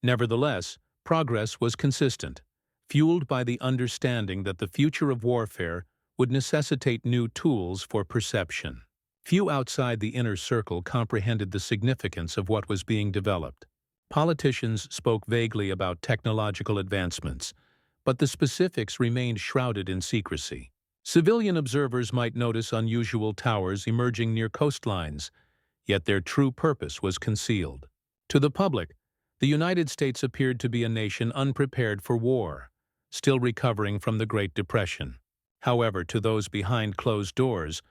Nevertheless, progress was consistent, fueled by the understanding that the future of warfare would necessitate new tools for perception. Few outside the inner circle comprehended the significance of what was being developed. Politicians spoke vaguely about technological advancements, but the specifics remained shrouded in secrecy. Civilian observers might notice unusual towers emerging near coastlines, yet their true purpose was concealed. To the public, the United States appeared to be a nation unprepared for war, still recovering from the Great Depression. However, to those behind closed doors,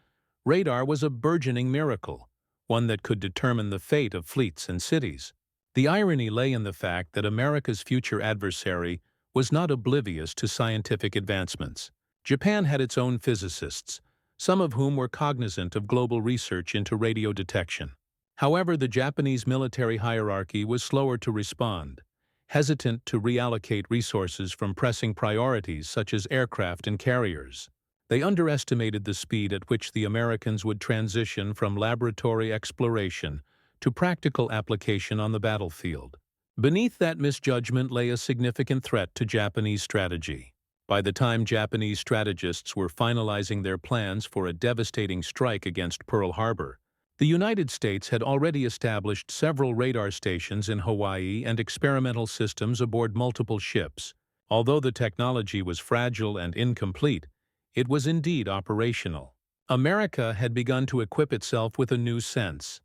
radar was a burgeoning miracle, one that could determine the fate of fleets and cities. The irony lay in the fact that America's future adversary was not oblivious to scientific advancements. Japan had its own physicists, some of whom were cognizant of global research into radio detection. However, the Japanese military hierarchy was slower to respond, hesitant to reallocate resources from pressing priorities such as aircraft and carriers. They underestimated the speed at which the Americans would transition from laboratory exploration to practical application on the battlefield. Beneath that misjudgment lay a significant threat to Japanese strategy. By the time Japanese strategists were finalizing their plans for a devastating strike against Pearl Harbor, the United States had already established several radar stations in Hawaii and experimental systems aboard multiple ships. Although the technology was fragile and incomplete, it was indeed operational. America had begun to equip itself with a new sense,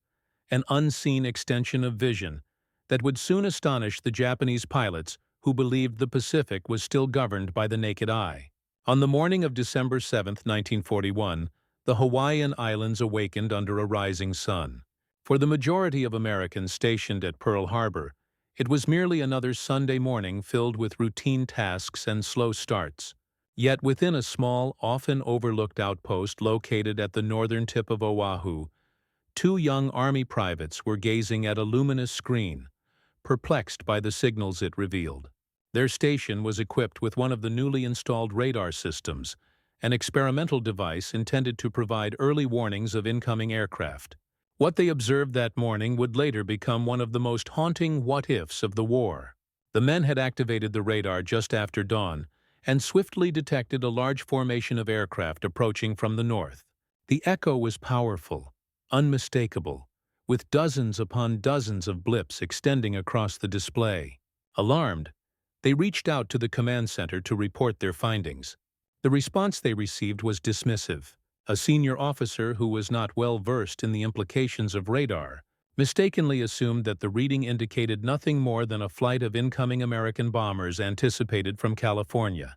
an unseen extension of vision that would soon astonish the Japanese pilots who believed the Pacific was still governed by the naked eye. On the morning of December 7, 1941, the Hawaiian Islands awakened under a rising sun. For the majority of Americans stationed at Pearl Harbor, it was merely another Sunday morning filled with routine tasks and slow starts. Yet within a small, often overlooked outpost located at the northern tip of Oahu, two young Army privates were gazing at a luminous screen, perplexed by the signals it revealed. Their station was equipped with one of the newly installed radar systems, an experimental device intended to provide early warnings of incoming aircraft. What they observed that morning would later become one of the most haunting what-ifs of the war. The men had activated the radar just after dawn and swiftly detected a large formation of aircraft approaching from the north. The echo was powerful, unmistakable, with dozens upon dozens of blips extending across the display. Alarmed, they reached out to the command center to report their findings. The response they received was dismissive. A senior officer who was not well versed in the implications of radar mistakenly assumed that the reading indicated nothing more than a flight of incoming American bombers anticipated from California,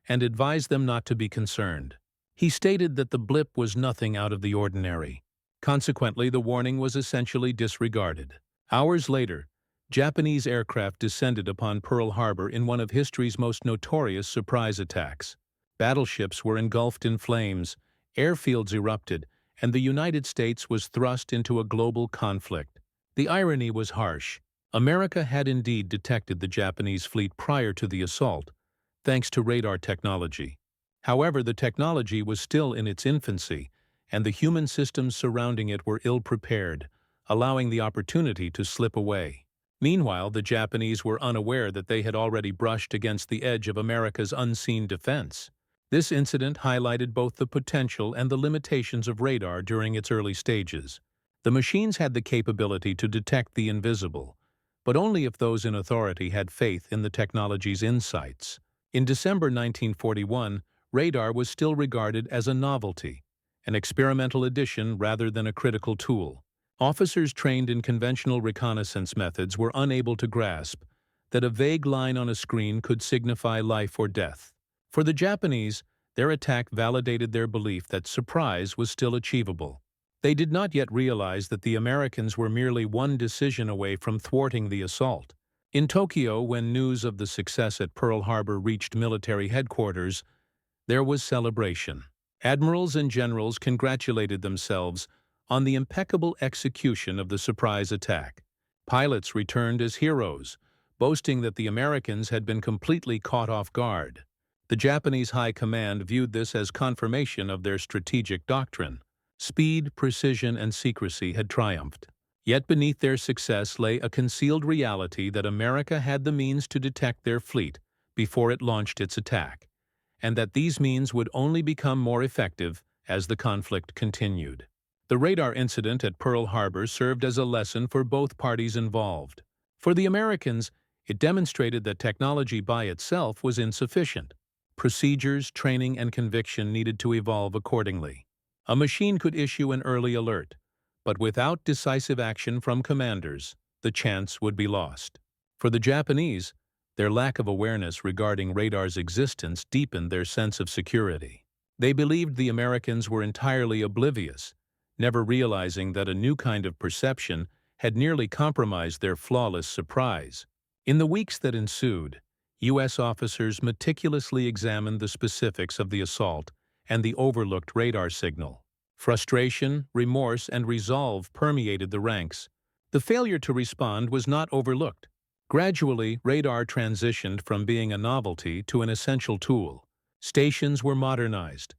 and advised them not to be concerned. He stated that the blip was nothing out of the ordinary. Consequently, the warning was essentially disregarded. Hours later, Japanese aircraft descended upon Pearl Harbor in one of history's most notorious surprise attacks. Battleships were engulfed in flames, airfields erupted, and the United States was thrust into a global conflict. The irony was harsh. America had indeed detected the Japanese fleet prior to the assault, thanks to radar technology. However, the technology was still in its infancy, and the human systems surrounding it were ill-prepared, allowing the opportunity to slip away. Meanwhile, the Japanese were unaware that they had already brushed against the edge of America's unseen defense. This incident highlighted both the potential and the limitations of radar during its early stages. The machines had the capability to detect the invisible, but only if those in authority had faith in the technology's insights. In December 1941, radar was still regarded as a novelty, an experimental addition rather than a critical tool. Officers trained in conventional reconnaissance methods were unable to grasp that a vague line on a screen could signify life or death. For the Japanese, their attack validated their belief that surprise was still achievable. They did not yet realize that the Americans were merely one decision away from thwarting the assault. In Tokyo, when news of the success at Pearl Harbor reached military headquarters, there was celebration. Admirals and generals congratulated themselves on the impeccable execution of the surprise attack. Pilots returned as heroes, boasting that the Americans had been completely caught off guard. The Japanese High Command viewed this as confirmation of their strategic doctrine. Speed, precision, and secrecy had triumphed. Yet beneath their success lay a concealed reality that America had the means to detect their fleet before it launched its attack, and that these means would only become more effective as the conflict continued. The radar incident at Pearl Harbor served as a lesson for both parties involved. For the Americans, it demonstrated that technology by itself was insufficient. Procedures, training, and conviction needed to evolve accordingly. A machine could issue an early alert, but without decisive action from commanders, the chance would be lost. For the Japanese, their lack of awareness regarding radar's existence deepened their sense of security. They believed the Americans were entirely oblivious, never realizing that a new kind of perception had nearly compromised their flawless surprise. In the weeks that ensued, U.S. officers meticulously examined the specifics of the assault and the overlooked radar signal. Frustration, remorse, and resolve permeated the ranks. The failure to respond was not overlooked. Gradually, radar transitioned from being a novelty to an essential tool. Stations were modernized,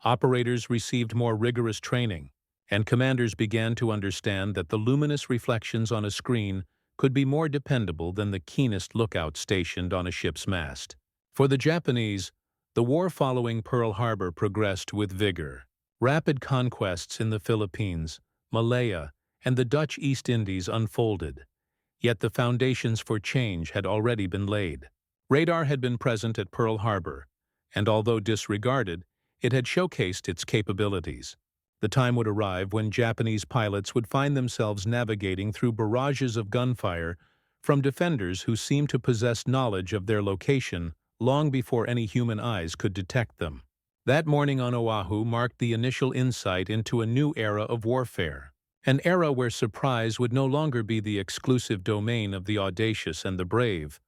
operators received more rigorous training, and commanders began to understand that the luminous reflections on a screen could be more dependable than the keenest lookout stationed on a ship's mast. For the Japanese, the war following Pearl Harbor progressed with vigor. Rapid conquests in the Philippines, Malaya, and the Dutch East Indies unfolded, yet the foundations for change had already been laid. Radar had been present at Pearl Harbor, and although disregarded, it had showcased its capabilities. The time would arrive when Japanese pilots would find themselves navigating through barrages of gunfire from defenders who seemed to possess knowledge of their location long before any human eyes could detect them. That morning on Oahu marked the initial insight into a new era of warfare, an era where surprise would no longer be the exclusive domain of the audacious and the brave,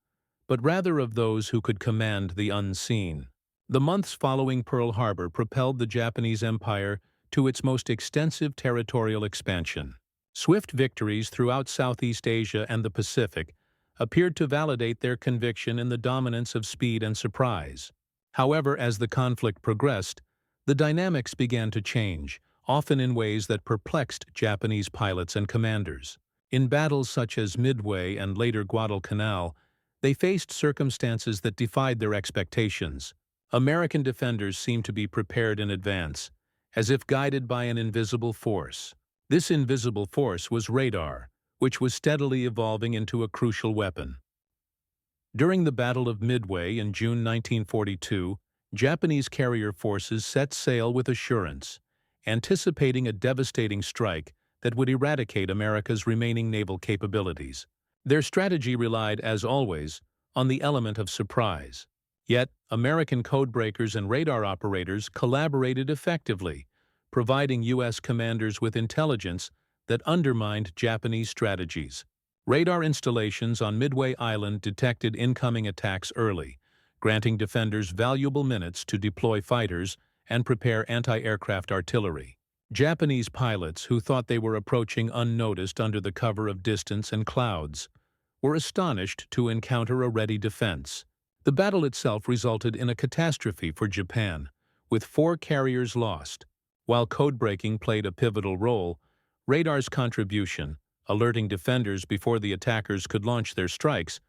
but rather of those who could command the unseen. The months following Pearl Harbor propelled the Japanese Empire to its most extensive territorial expansion. Swift victories throughout Southeast Asia and the Pacific appeared to validate their conviction in the dominance of speed and surprise. However, as the conflict progressed, the dynamics began to change, often in ways that perplexed Japanese pilots and commanders. In battles such as Midway and later Guadalcanal, they faced circumstances that defied their expectations. American defenders seemed to be prepared in advance, as if guided by an invisible force. This invisible force was radar, which was steadily evolving into a crucial weapon. During the Battle of Midway in June 1942, Japanese carrier forces set sail with assurance, anticipating a devastating strike that would eradicate America's remaining naval capabilities. Their strategy relied, as always, on the element of surprise. Yet, American codebreakers and radar operators collaborated effectively, providing U.S. commanders with intelligence that undermined Japanese strategies. Radar installations on Midway Island detected incoming attacks early, granting defenders valuable minutes to deploy fighters and prepare anti-aircraft artillery. Japanese pilots, who thought they were approaching unnoticed under the cover of distance and clouds, were astonished to encounter a ready defense. The battle itself resulted in a catastrophe for Japan, with 4 carriers lost. While codebreaking played a pivotal role, radar's contribution, alerting defenders before the attackers could launch their strikes,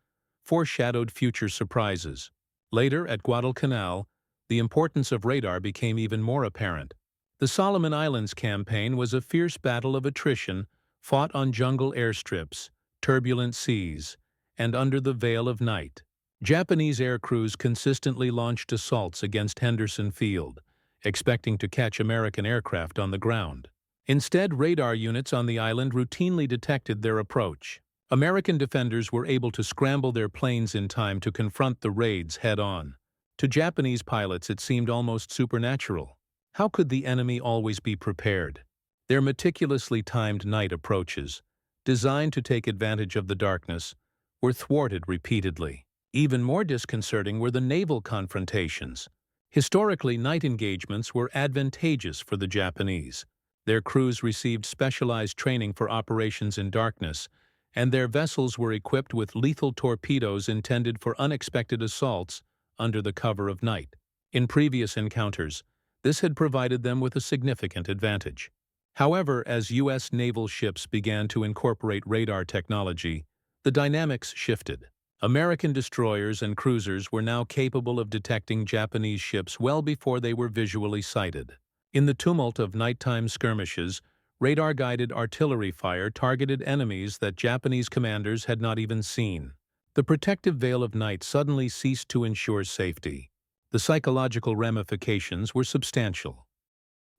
foreshadowed future surprises. Later, at Guadalcanal, the importance of radar became even more apparent. The Solomon Islands campaign was a fierce battle of attrition fought on jungle airstrips, turbulent seas, and under the veil of night. Japanese air crews consistently launched assaults against Henderson Field, expecting to catch American aircraft on the ground. Instead, radar units on the island routinely detected their approach. American defenders were able to scramble their planes in time to confront the raids head-on. To Japanese pilots, it seemed almost supernatural. How could the enemy always be prepared? Their meticulously timed night approaches, designed to take advantage of the darkness, were thwarted repeatedly. Even more disconcerting were the naval confrontations. Historically, night engagements were advantageous for the Japanese. Their crews received specialized training for operations in darkness, and their vessels were equipped with lethal torpedoes intended for unexpected assaults under the cover of night. In previous encounters, this had provided them with a significant advantage. However, as U.S. naval ships began to incorporate radar technology, the dynamics shifted. American destroyers and cruisers were now capable of detecting Japanese ships well before they were visually sighted. In the tumult of nighttime skirmishes, radar-guided artillery fire targeted enemies that Japanese commanders had not even seen. The protective veil of night suddenly ceased to ensure safety. The psychological ramifications were substantial.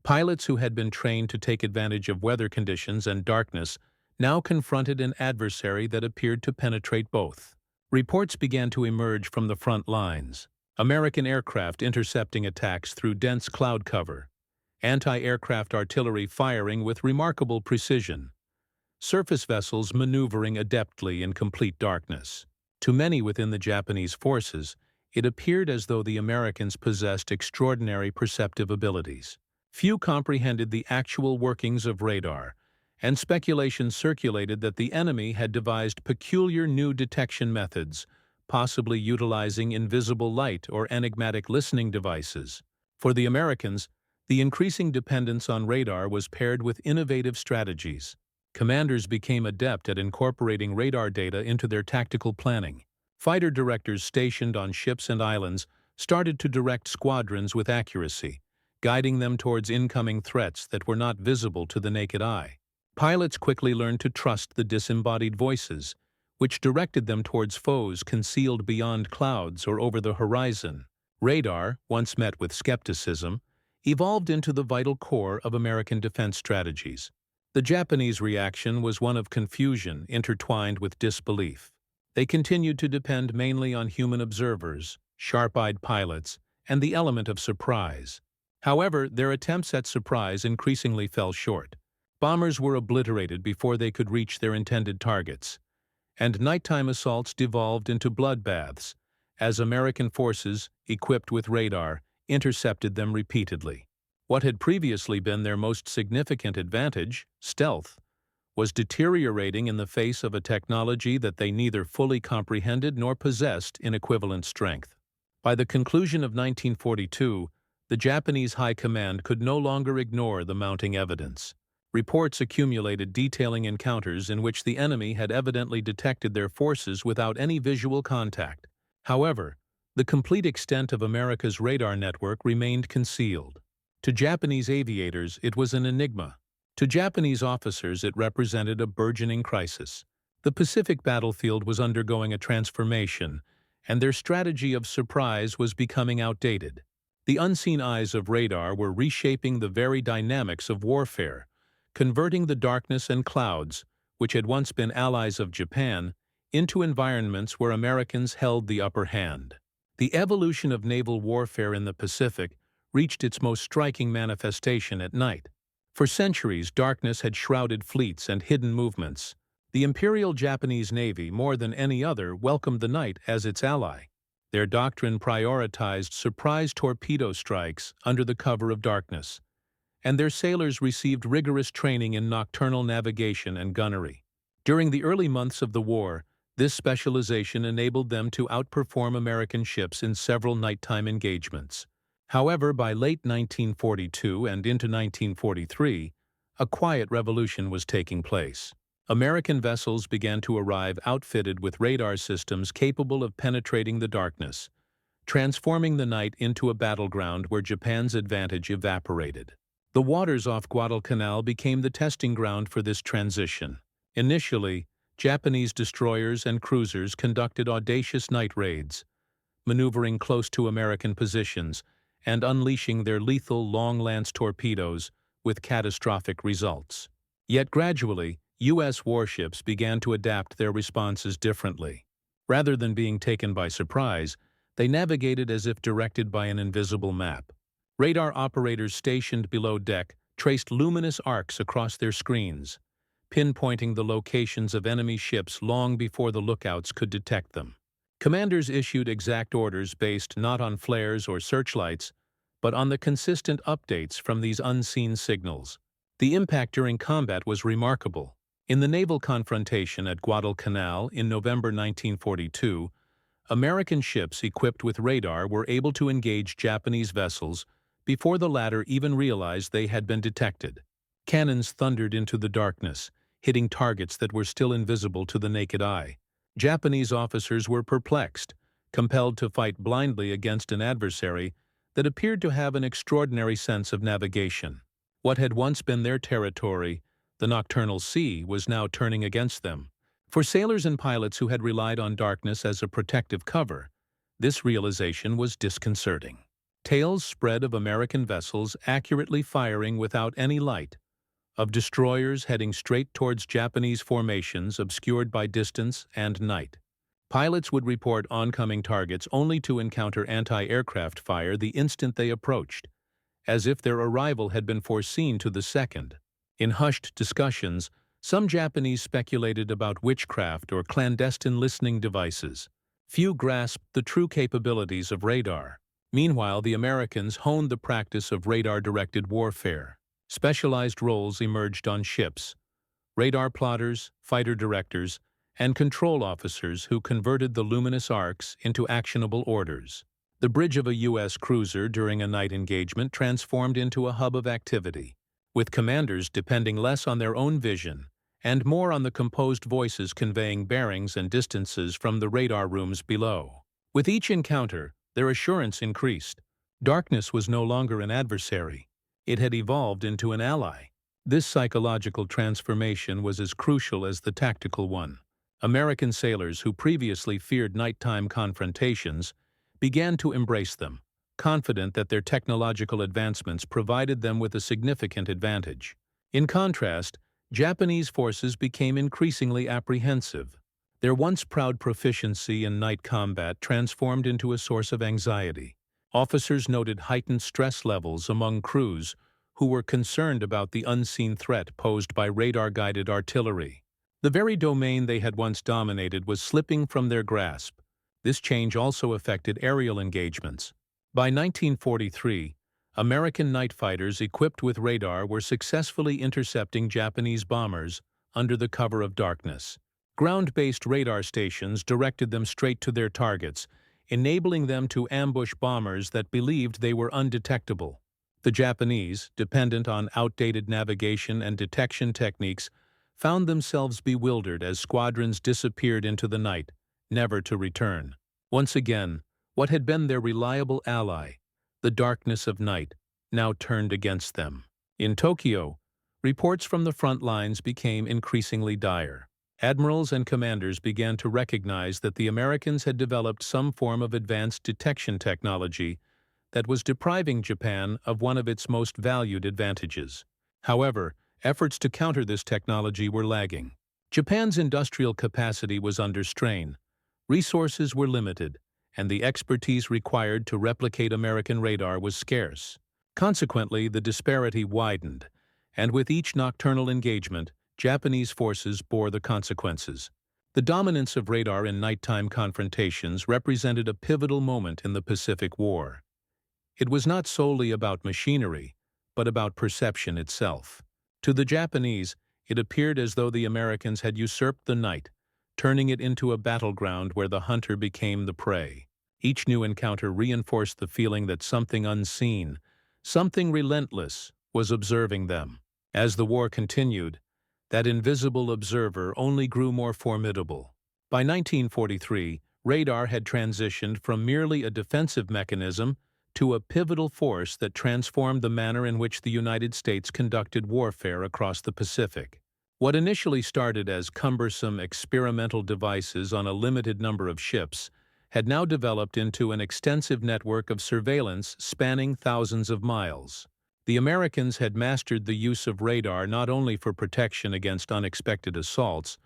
Pilots who had been trained to take advantage of weather conditions and darkness now confronted an adversary that appeared to penetrate both. Reports began to emerge from the front lines. American aircraft intercepting attacks through dense cloud cover, anti-aircraft artillery firing with remarkable precision, surface vessels maneuvering adeptly in complete darkness. To many within the Japanese forces, it appeared as though the Americans possessed extraordinary perceptive abilities. Few comprehended the actual workings of radar, and speculation circulated that the enemy had devised peculiar new detection methods, possibly utilizing invisible light or enigmatic listening devices. For the Americans, the increasing dependence on radar was paired with innovative strategies. Commanders became adept at incorporating radar data into their tactical planning. Fighter directors stationed on ships and islands started to direct squadrons with accuracy, guiding them towards incoming threats that were not visible to the naked eye. Pilots quickly learned to trust the disembodied voices, which directed them towards foes concealed beyond clouds or over the horizon. Radar, once met with skepticism, evolved into the vital core of American defense strategies. The Japanese reaction was one of confusion intertwined with disbelief. They continued to depend mainly on human observers, sharp-eyed pilots, and the element of surprise. However, their attempts at surprise increasingly fell short. Bombers were obliterated before they could reach their intended targets, and nighttime assaults devolved into bloodbaths as American forces, equipped with radar, intercepted them repeatedly. What had previously been their most significant advantage, stealth, was deteriorating in the face of a technology that they neither fully comprehended nor possessed in equivalent strength. By the conclusion of 1942, the Japanese High Command could no longer ignore the mounting evidence. Reports accumulated detailing encounters in which the enemy had evidently detected their forces without any visual contact. However, the complete extent of America's radar network remained concealed. To Japanese aviators, it was an enigma. To Japanese officers, it represented a burgeoning crisis. The Pacific battlefield was undergoing a transformation, and their strategy of surprise was becoming outdated. The unseen eyes of radar were reshaping the very dynamics of warfare, converting the darkness and clouds, which had once been allies of Japan, into environments where Americans held the upper hand. The evolution of naval warfare in the Pacific reached its most striking manifestation at night. For centuries, darkness had shrouded fleets and hidden movements. The Imperial Japanese Navy, more than any other, welcomed the night as its ally. Their doctrine prioritized surprise torpedo strikes under the cover of darkness, and their sailors received rigorous training in nocturnal navigation and gunnery. During the early months of the war, this specialization enabled them to outperform American ships in several nighttime engagements. However, by late 1942 and into 1943, a quiet revolution was taking place. American vessels began to arrive outfitted with radar systems capable of penetrating the darkness, transforming the night into a battleground where Japan's advantage evaporated. The waters off Guadalcanal became the testing ground for this transition. Initially, Japanese destroyers and cruisers conducted audacious night raids, maneuvering close to American positions and unleashing their lethal long-lance torpedoes with catastrophic results. Yet gradually, U.S. warships began to adapt their responses differently. Rather than being taken by surprise, they navigated as if directed by an invisible map. Radar operators stationed below deck traced luminous arcs across their screens, pinpointing the locations of enemy ships long before the lookouts could detect them. Commanders issued exact orders based not on flares or searchlights, but on the consistent updates from these unseen signals. The impact during combat was remarkable. In the naval confrontation at Guadalcanal in November 1942, American ships equipped with radar were able to engage Japanese vessels before the latter even realized they had been detected. Cannons thundered into the darkness, hitting targets that were still invisible to the naked eye. Japanese officers were perplexed, compelled to fight blindly against an adversary that appeared to have an extraordinary sense of navigation. What had once been their territory, the nocturnal sea, was now turning against them. For sailors and pilots who had relied on darkness as a protective cover, this realization was disconcerting. Tales spread of American vessels accurately firing without any light, of destroyers heading straight towards Japanese formations obscured by distance and night. Pilots would report oncoming targets only to encounter anti-aircraft fire the instant they approached, as if their arrival had been foreseen to the second. In hushed discussions, some Japanese speculated about witchcraft or clandestine listening devices. Few grasped the true capabilities of radar. Meanwhile, the Americans honed the practice of radar-directed warfare. Specialized roles emerged on ships: radar plotters, fighter directors, and control officers who converted the luminous arcs into actionable orders. The bridge of a U.S. cruiser during a night engagement transformed into a hub of activity, with commanders depending less on their own vision and more on the composed voices conveying bearings and distances from the radar rooms below. With each encounter, their assurance increased. Darkness was no longer an adversary. It had evolved into an ally. This psychological transformation was as crucial as the tactical one. American sailors who previously feared nighttime confrontations began to embrace them, confident that their technological advancements provided them with a significant advantage. In contrast, Japanese forces became increasingly apprehensive. Their once proud proficiency in night combat transformed into a source of anxiety. Officers noted heightened stress levels among crews who were concerned about the unseen threat posed by radar-guided artillery. The very domain they had once dominated was slipping from their grasp. This change also affected aerial engagements. By 1943, American night fighters equipped with radar were successfully intercepting Japanese bombers under the cover of darkness. Ground-based radar stations directed them straight to their targets, enabling them to ambush bombers that believed they were undetectable. The Japanese, dependent on outdated navigation and detection techniques, found themselves bewildered as squadrons disappeared into the night, never to return. Once again, what had been their reliable ally, the darkness of night, now turned against them. In Tokyo, reports from the front lines became increasingly dire. Admirals and commanders began to recognize that the Americans had developed some form of advanced detection technology that was depriving Japan of one of its most valued advantages. However, efforts to counter this technology were lagging. Japan's industrial capacity was under strain, resources were limited, and the expertise required to replicate American radar was scarce. Consequently, the disparity widened, and with each nocturnal engagement, Japanese forces bore the consequences. The dominance of radar in nighttime confrontations represented a pivotal moment in the Pacific War. It was not solely about machinery, but about perception itself. To the Japanese, it appeared as though the Americans had usurped the night, turning it into a battleground where the hunter became the prey. Each new encounter reinforced the feeling that something unseen, something relentless, was observing them. As the war continued, that invisible observer only grew more formidable. By 1943, radar had transitioned from merely a defensive mechanism to a pivotal force that transformed the manner in which the United States conducted warfare across the Pacific. What initially started as cumbersome experimental devices on a limited number of ships had now developed into an extensive network of surveillance spanning thousands of miles. The Americans had mastered the use of radar not only for protection against unexpected assaults,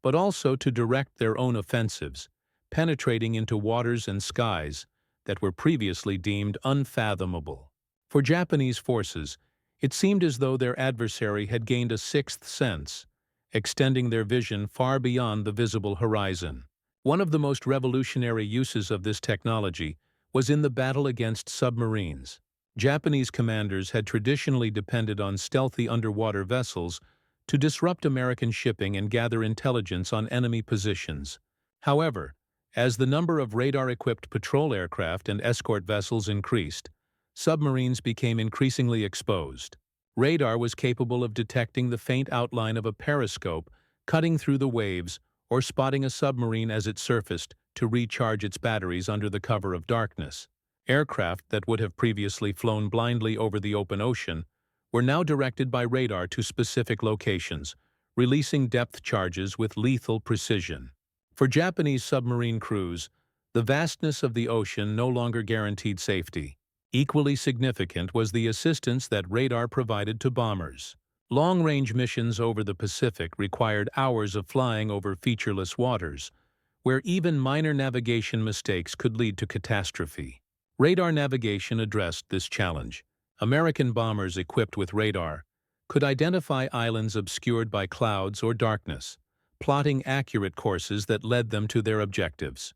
but also to direct their own offensives, penetrating into waters and skies that were previously deemed unfathomable. For Japanese forces, it seemed as though their adversary had gained a sixth sense, extending their vision far beyond the visible horizon. One of the most revolutionary uses of this technology was in the battle against submarines. Japanese commanders had traditionally depended on stealthy underwater vessels to disrupt American shipping and gather intelligence on enemy positions. However, as the number of radar-equipped patrol aircraft and escort vessels increased, submarines became increasingly exposed. Radar was capable of detecting the faint outline of a periscope, cutting through the waves, or spotting a submarine as it surfaced to recharge its batteries under the cover of darkness. Aircraft that would have previously flown blindly over the open ocean were now directed by radar to specific locations, releasing depth charges with lethal precision. For Japanese submarine crews, the vastness of the ocean no longer guaranteed safety. Equally significant was the assistance that radar provided to bombers. Long-range missions over the Pacific required hours of flying over featureless waters, where even minor navigation mistakes could lead to catastrophe. Radar navigation addressed this challenge. American bombers equipped with radar could identify islands obscured by clouds or darkness, plotting accurate courses that led them to their objectives.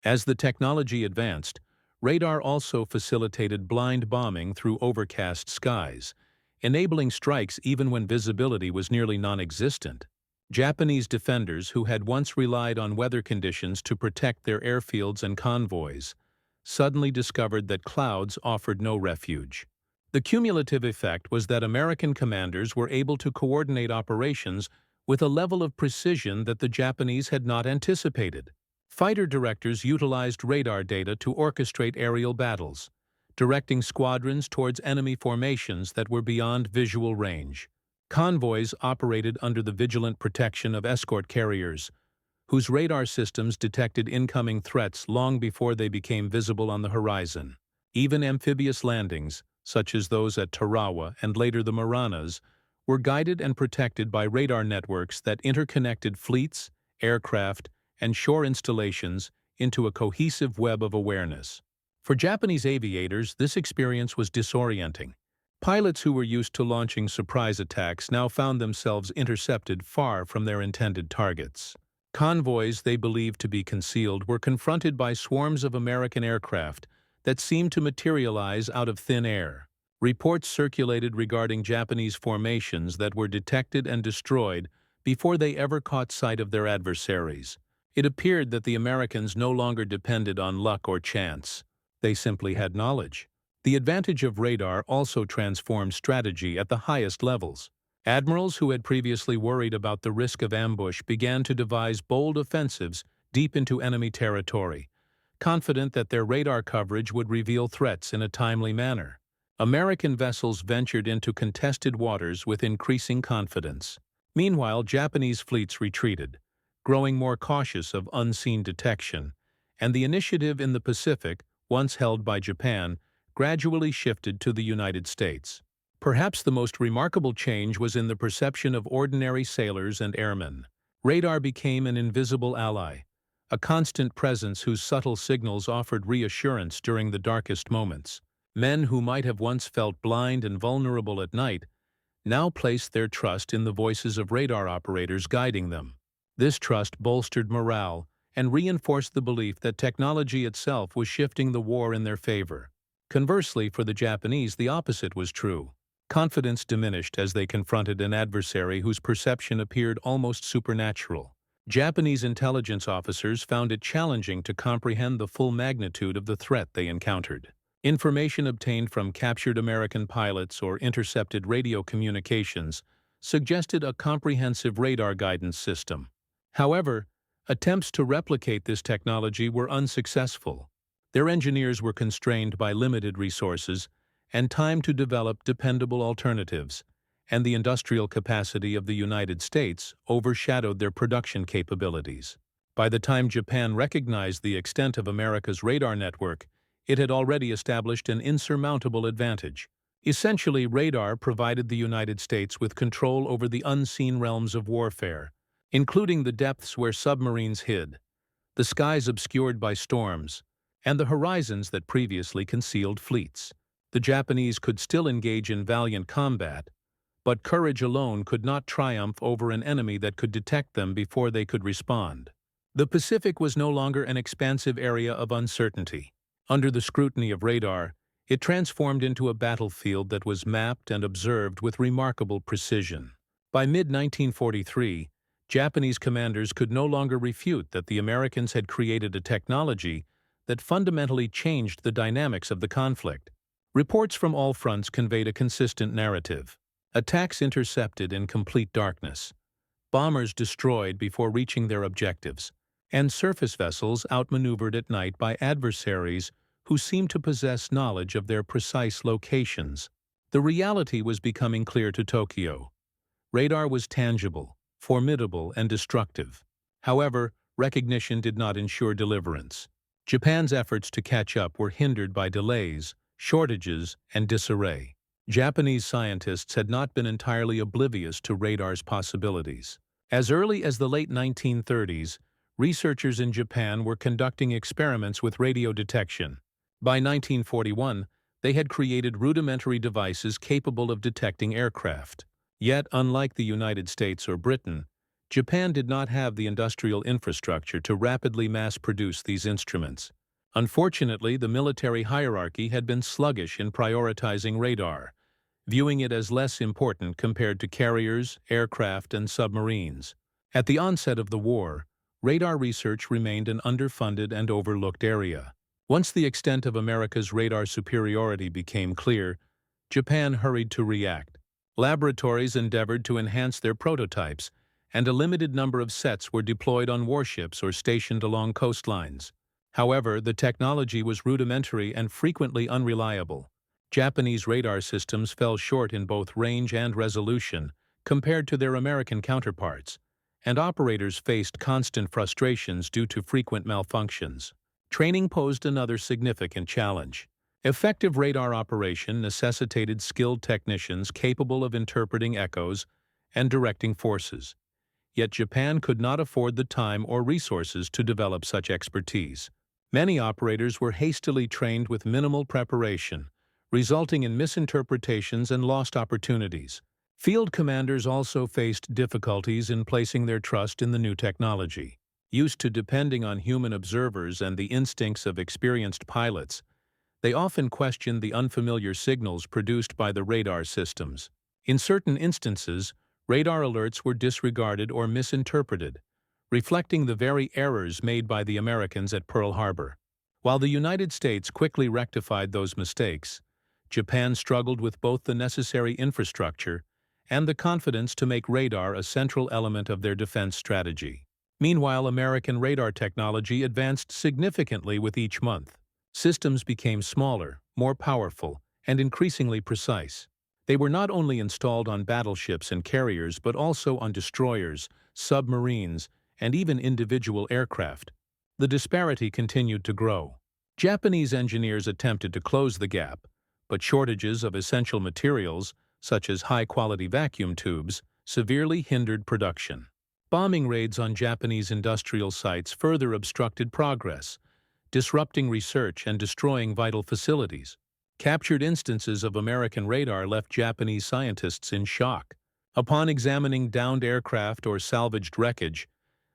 As the technology advanced, radar also facilitated blind bombing through overcast skies, enabling strikes even when visibility was nearly non-existent. Japanese defenders who had once relied on weather conditions to protect their airfields and convoys suddenly discovered that clouds offered no refuge. The cumulative effect was that American commanders were able to coordinate operations with a level of precision that the Japanese had not anticipated. Fighter directors utilized radar data to orchestrate aerial battles, directing squadrons towards enemy formations that were beyond visual range. Convoys operated under the vigilant protection of escort carriers, whose radar systems detected incoming threats long before they became visible on the horizon. Even amphibious landings, such as those at Tarawa and later the Marianas, were guided and protected by radar networks that interconnected fleets, aircraft, and shore installations into a cohesive web of awareness. For Japanese aviators, this experience was disorienting. Pilots who were used to launching surprise attacks now found themselves intercepted far from their intended targets. Convoys they believed to be concealed were confronted by swarms of American aircraft that seemed to materialize out of thin air. Reports circulated regarding Japanese formations that were detected and destroyed before they ever caught sight of their adversaries. It appeared that the Americans no longer depended on luck or chance. They simply had knowledge. The advantage of radar also transformed strategy at the highest levels. Admirals who had previously worried about the risk of ambush began to devise bold offensives deep into enemy territory, confident that their radar coverage would reveal threats in a timely manner. American vessels ventured into contested waters with increasing confidence. Meanwhile, Japanese fleets retreated, growing more cautious of unseen detection, and the initiative in the Pacific, once held by Japan, gradually shifted to the United States. Perhaps the most remarkable change was in the perception of ordinary sailors and airmen. Radar became an invisible ally, a constant presence whose subtle signals offered reassurance during the darkest moments. Men who might have once felt blind and vulnerable at night now placed their trust in the voices of radar operators guiding them. This trust bolstered morale and reinforced the belief that technology itself was shifting the war in their favor. Conversely, for the Japanese, the opposite was true. Confidence diminished as they confronted an adversary whose perception appeared almost supernatural. Japanese intelligence officers found it challenging to comprehend the full magnitude of the threat they encountered. Information obtained from captured American pilots or intercepted radio communications suggested a comprehensive radar guidance system. However, attempts to replicate this technology were unsuccessful. Their engineers were constrained by limited resources and time to develop dependable alternatives, and the industrial capacity of the United States overshadowed their production capabilities. By the time Japan recognized the extent of America's radar network, it had already established an insurmountable advantage. Essentially, radar provided the United States with control over the unseen realms of warfare, including the depths where submarines hid, the skies obscured by storms, and the horizons that previously concealed fleets. The Japanese could still engage in valiant combat, but courage alone could not triumph over an enemy that could detect them before they could respond. The Pacific was no longer an expansive area of uncertainty. Under the scrutiny of radar, it transformed into a battlefield that was mapped and observed with remarkable precision. By mid-1943, Japanese commanders could no longer refute that the Americans had created a technology that fundamentally changed the dynamics of the conflict. Reports from all fronts conveyed a consistent narrative. Attacks intercepted in complete darkness, bombers destroyed before reaching their objectives, and surface vessels outmaneuvered at night by adversaries who seemed to possess knowledge of their precise locations. The reality was becoming clear to Tokyo. Radar was tangible, formidable, and destructive. However, recognition did not ensure deliverance. Japan's efforts to catch up were hindered by delays, shortages, and disarray. Japanese scientists had not been entirely oblivious to radar's possibilities. As early as the late 1930s, researchers in Japan were conducting experiments with radio detection. By 1941, they had created rudimentary devices capable of detecting aircraft. Yet, unlike the United States or Britain, Japan did not have the industrial infrastructure to rapidly mass-produce these instruments. Unfortunately, the military hierarchy had been sluggish in prioritizing radar, viewing it as less important compared to carriers, aircraft, and submarines. At the onset of the war, radar research remained an underfunded and overlooked area. Once the extent of America's radar superiority became clear, Japan hurried to react. Laboratories endeavored to enhance their prototypes, and a limited number of sets were deployed on warships or stationed along coastlines. However, the technology was rudimentary and frequently unreliable. Japanese radar systems fell short in both range and resolution compared to their American counterparts, and operators faced constant frustrations due to frequent malfunctions. Training posed another significant challenge. Effective radar operation necessitated skilled technicians capable of interpreting echoes and directing forces. Yet Japan could not afford the time or resources to develop such expertise. Many operators were hastily trained with minimal preparation, resulting in misinterpretations and lost opportunities. Field commanders also faced difficulties in placing their trust in the new technology. Used to depending on human observers and the instincts of experienced pilots, they often questioned the unfamiliar signals produced by the radar systems. In certain instances, radar alerts were disregarded or misinterpreted, reflecting the very errors made by the Americans at Pearl Harbor. While the United States quickly rectified those mistakes, Japan struggled with both the necessary infrastructure and the confidence to make radar a central element of their defense strategy. Meanwhile, American radar technology advanced significantly with each month. Systems became smaller, more powerful, and increasingly precise. They were not only installed on battleships and carriers but also on destroyers, submarines, and even individual aircraft. The disparity continued to grow. Japanese engineers attempted to close the gap, but shortages of essential materials, such as high-quality vacuum tubes, severely hindered production. Bombing raids on Japanese industrial sites further obstructed progress, disrupting research and destroying vital facilities. Captured instances of American radar left Japanese scientists in shock. Upon examining downed aircraft or salvaged wreckage,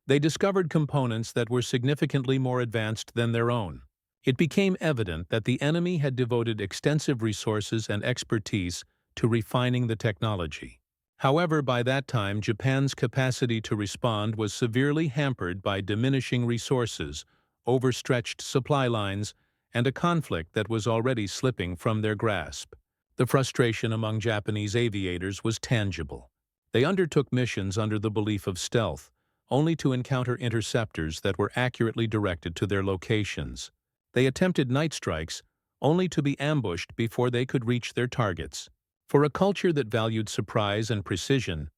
they discovered components that were significantly more advanced than their own. It became evident that the enemy had devoted extensive resources and expertise to refining the technology. However, by that time, Japan's capacity to respond was severely hampered by diminishing resources, overstretched supply lines, and a conflict that was already slipping from their grasp. The frustration among Japanese aviators was tangible. They undertook missions under the belief of stealth, only to encounter interceptors that were accurately directed to their locations. They attempted night strikes, only to be ambushed before they could reach their targets. For a culture that valued surprise and precision,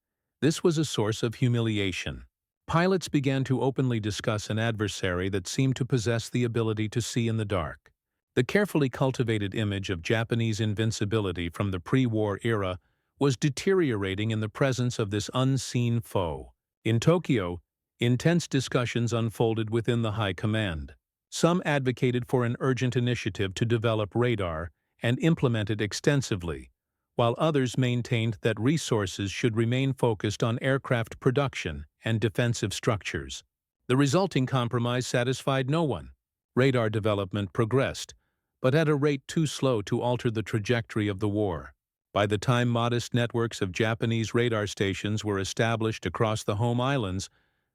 this was a source of humiliation. Pilots began to openly discuss an adversary that seemed to possess the ability to see in the dark. The carefully cultivated image of Japanese invincibility from the pre-war era was deteriorating in the presence of this unseen foe. In Tokyo, intense discussions unfolded within the high command. Some advocated for an urgent initiative to develop radar and implement it extensively, while others maintained that resources should remain focused on aircraft production and defensive structures. The resulting compromise satisfied no one. Radar development progressed, but at a rate too slow to alter the trajectory of the war. By the time modest networks of Japanese radar stations were established across the home islands,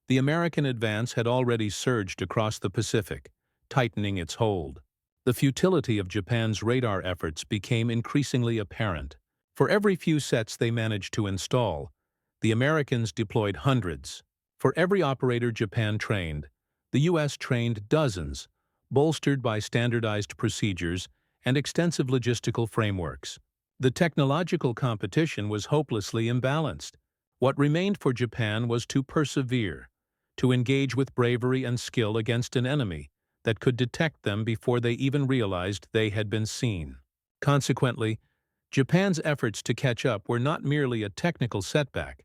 the American advance had already surged across the Pacific, tightening its hold. The futility of Japan's radar efforts became increasingly apparent. For every few sets they managed to install, the Americans deployed hundreds. For every operator Japan trained, the U.S. trained dozens, bolstered by standardized procedures and extensive logistical frameworks. The technological competition was hopelessly imbalanced. What remained for Japan was to persevere, to engage with bravery and skill against an enemy that could detect them before they even realized they had been seen. Consequently, Japan's efforts to catch up were not merely a technical setback,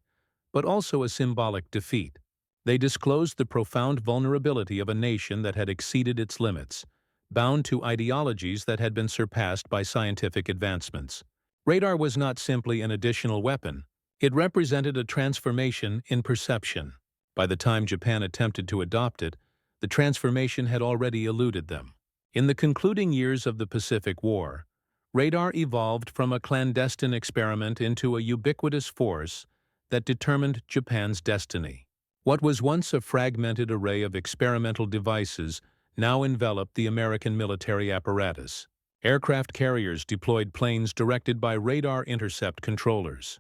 but also a symbolic defeat. They disclosed the profound vulnerability of a nation that had exceeded its limits, bound to ideologies that had been surpassed by scientific advancements. Radar was not simply an additional weapon. It represented a transformation in perception. By the time Japan attempted to adopt it, the transformation had already eluded them. In the concluding years of the Pacific War, radar evolved from a clandestine experiment into a ubiquitous force that determined Japan's destiny. What was once a fragmented array of experimental devices now enveloped the American military apparatus. Aircraft carriers deployed planes directed by radar intercept controllers.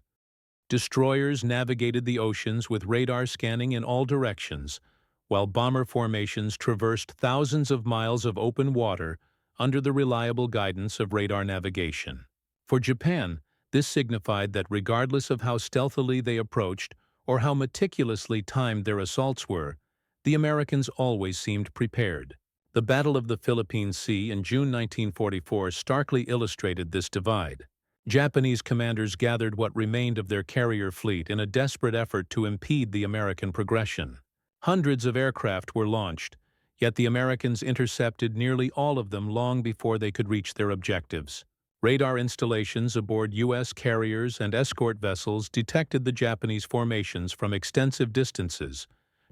Destroyers navigated the oceans with radar scanning in all directions, while bomber formations traversed thousands of miles of open water under the reliable guidance of radar navigation. For Japan, this signified that regardless of how stealthily they approached or how meticulously timed their assaults were, the Americans always seemed prepared. The Battle of the Philippine Sea in June 1944 starkly illustrated this divide. Japanese commanders gathered what remained of their carrier fleet in a desperate effort to impede the American progression. Hundreds of aircraft were launched, yet the Americans intercepted nearly all of them long before they could reach their objectives. Radar installations aboard U.S. carriers and escort vessels detected the Japanese formations from extensive distances,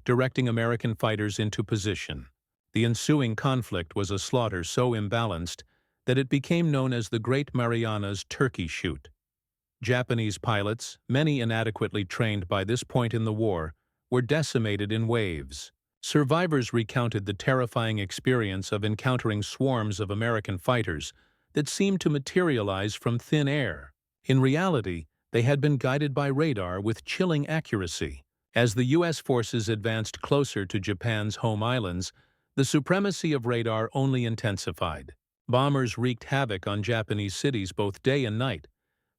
directing American fighters into position. The ensuing conflict was a slaughter so imbalanced that it became known as the Great Marianas Turkey Shoot. Japanese pilots, many inadequately trained by this point in the war, were decimated in waves. Survivors recounted the terrifying experience of encountering swarms of American fighters that seemed to materialize from thin air. In reality, they had been guided by radar with chilling accuracy. As the U.S. forces advanced closer to Japan's home islands, the supremacy of radar only intensified. Bombers wreaked havoc on Japanese cities both day and night,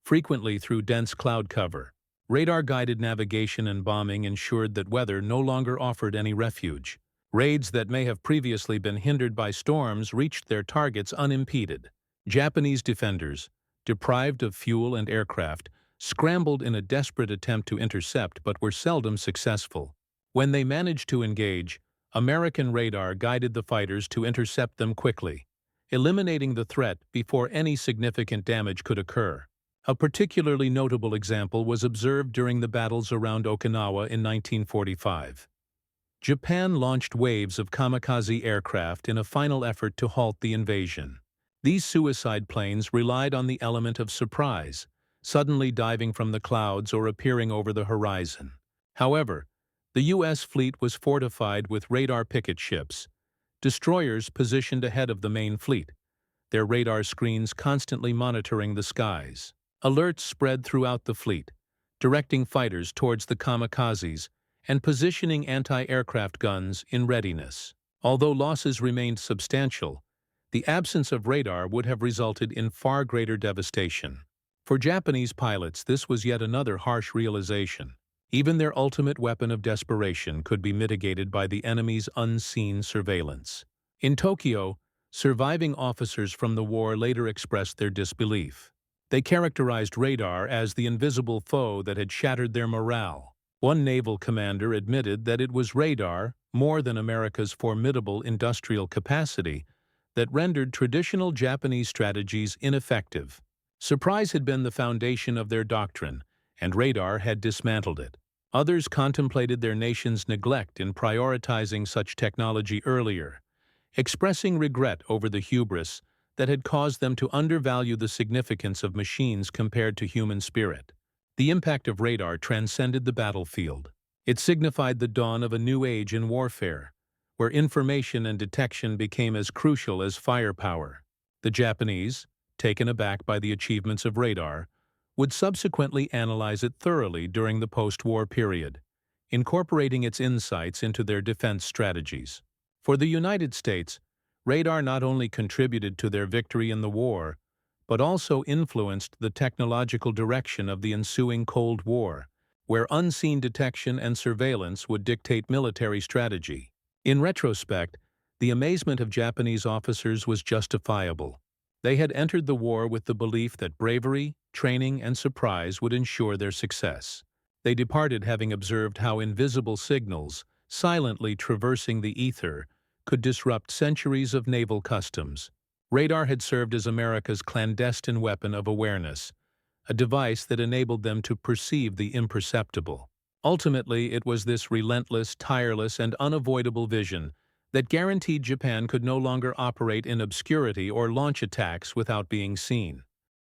frequently through dense cloud cover. Radar-guided navigation and bombing ensured that weather no longer offered any refuge. Raids that may have previously been hindered by storms reached their targets unimpeded. Japanese defenders, deprived of fuel and aircraft, scrambled in a desperate attempt to intercept but were seldom successful. When they managed to engage, American radar guided the fighters to intercept them quickly, eliminating the threat before any significant damage could occur. A particularly notable example was observed during the battles around Okinawa in 1945. Japan launched waves of kamikaze aircraft in a final effort to halt the invasion. These suicide planes relied on the element of surprise, suddenly diving from the clouds or appearing over the horizon. However, the U.S. fleet was fortified with radar picket ships, destroyers positioned ahead of the main fleet, their radar screens constantly monitoring the skies. Alerts spread throughout the fleet, directing fighters towards the kamikazes and positioning anti-aircraft guns in readiness. Although losses remained substantial, the absence of radar would have resulted in far greater devastation. For Japanese pilots, this was yet another harsh realization. Even their ultimate weapon of desperation could be mitigated by the enemy's unseen surveillance. In Tokyo, surviving officers from the war later expressed their disbelief. They characterized radar as the invisible foe that had shattered their morale. One naval commander admitted that it was radar, more than America's formidable industrial capacity, that rendered traditional Japanese strategies ineffective. Surprise had been the foundation of their doctrine, and radar had dismantled it. Others contemplated their nation's neglect in prioritizing such technology earlier, expressing regret over the hubris that had caused them to undervalue the significance of machines compared to human spirit. The impact of radar transcended the battlefield. It signified the dawn of a new age in warfare, where information and detection became as crucial as firepower. The Japanese, taken aback by the achievements of radar, would subsequently analyze it thoroughly during the post-war period, incorporating its insights into their defense strategies. For the United States, radar not only contributed to their victory in the war, but also influenced the technological direction of the ensuing Cold War, where unseen detection and surveillance would dictate military strategy. In retrospect, the amazement of Japanese officers was justifiable. They had entered the war with the belief that bravery, training, and surprise would ensure their success. They departed having observed how invisible signals, silently traversing the ether, could disrupt centuries of naval customs. Radar had served as America's clandestine weapon of awareness, a device that enabled them to perceive the imperceptible. Ultimately, it was this relentless, tireless, and unavoidable vision that guaranteed Japan could no longer operate in obscurity or launch attacks without being seen.